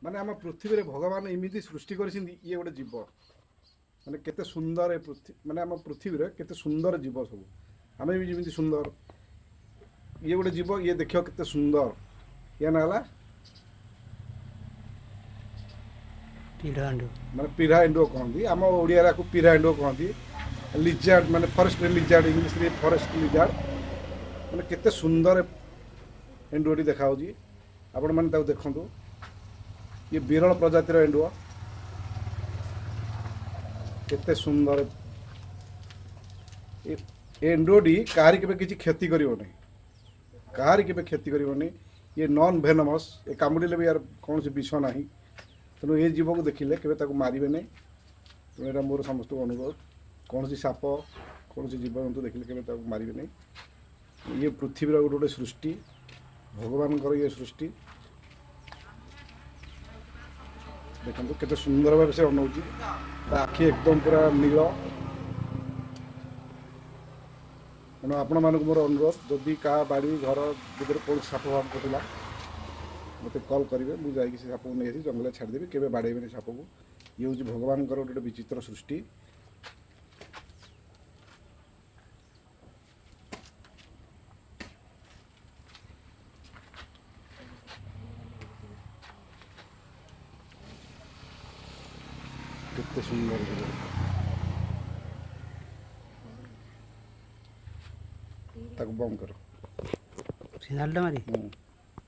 ମାନେ ଆମ ପୃଥିବୀରେ ଭଗବାନ ଏମିତି ସୃଷ୍ଟି କରିଛନ୍ତି ଇଏ ଗୋଟେ ଜୀବ ମାନେ କେତେ ସୁନ୍ଦର ଏ ମାନେ ଆମ ପୃଥିବୀରେ କେତେ ସୁନ୍ଦର ଜୀବ ସବୁ ଆମେ ବି ଯେମିତି ସୁନ୍ଦର ଇଏ ଗୋଟେ ଜୀବ ଇଏ ଦେଖିବ କେତେ ସୁନ୍ଦର ଇଏ ନା ହେଲା ପିଢ଼ାଣ୍ଡୁ ମାନେ ପିରା ଏଣ୍ଡୁଅ କହନ୍ତି ଆମ ଓଡ଼ିଆରେ ଆକୁ ପିରା ଏଣ୍ଡୁଅ କହନ୍ତି ଲିଜାର୍ଡ ମାନେ ଫରେଷ୍ଟ ଲିଜାର୍ଡ ଇଂଲିଶରେ ଫରେଷ୍ଟ ଲିଜାର୍ଡ ମାନେ କେତେ ସୁନ୍ଦର ଏଣ୍ଡୁଅଟି ଦେଖାହେଉଛି ଆପଣମାନେ ତାକୁ ଦେଖନ୍ତୁ ଇଏ ବିରଳ ପ୍ରଜାତିର ଏଣ୍ଡୁଅ କେତେ ସୁନ୍ଦର ଏ ଏଣ୍ଡୁଅଟି କାହାରି କେବେ କିଛି କ୍ଷତି କରିବ ନାହିଁ କାହାରି କେବେ କ୍ଷତି କରିବନି ଇଏ ନନ୍ ଭେନମସ୍ ଏ କାମୁଡ଼ିଲେ ବି ୟାର କୌଣସି ବିଷ ନାହିଁ ତେଣୁ ଏ ଜୀବକୁ ଦେଖିଲେ କେବେ ତାକୁ ମାରିବେ ନାହିଁ ତେଣୁ ଏଇଟା ମୋର ସମସ୍ତଙ୍କୁ ଅନୁରୋଧ କୌଣସି ସାପ କୌଣସି ଜୀବଜନ୍ତୁ ଦେଖିଲେ କେବେ ତାକୁ ମାରିବେ ନାହିଁ ଇଏ ପୃଥିବୀର ଗୋଟେ ଗୋଟେ ସୃଷ୍ଟି ଭଗବାନଙ୍କର ଇଏ ସୃଷ୍ଟି ଦେଖନ୍ତୁ କେତେ ସୁନ୍ଦର ଭାବେ ସେ ଅନଉଛି ତା ଆଖି ଏକଦମ ପୁରା ନୀଳ ତେଣୁ ଆପଣମାନଙ୍କୁ ମୋର ଅନୁରୋଧ ଯଦି କାହା ବାଡ଼ି ଘର ଭିତରେ କୌଣସି ସାପ ଫାପ ପଶିଲା ମୋତେ କଲ୍ କରିବେ ମୁଁ ଯାଇକି ସେ ସାପକୁ ନେଇ ଆସି ଜଙ୍ଗଲରେ ଛାଡ଼ିଦେବି କେବେ ବାଡ଼େଇବେନି ସାପକୁ ଇଏ ହେଉଛି ଭଗବାନଙ୍କର ଗୋଟେ ବିଚିତ୍ର ସୃଷ୍ଟି କେତେ ସୁନ୍ଦର ତାକୁ ବନ୍ଦ କର ସିଗ୍ନାଲଟା ମାରି ହୁଁ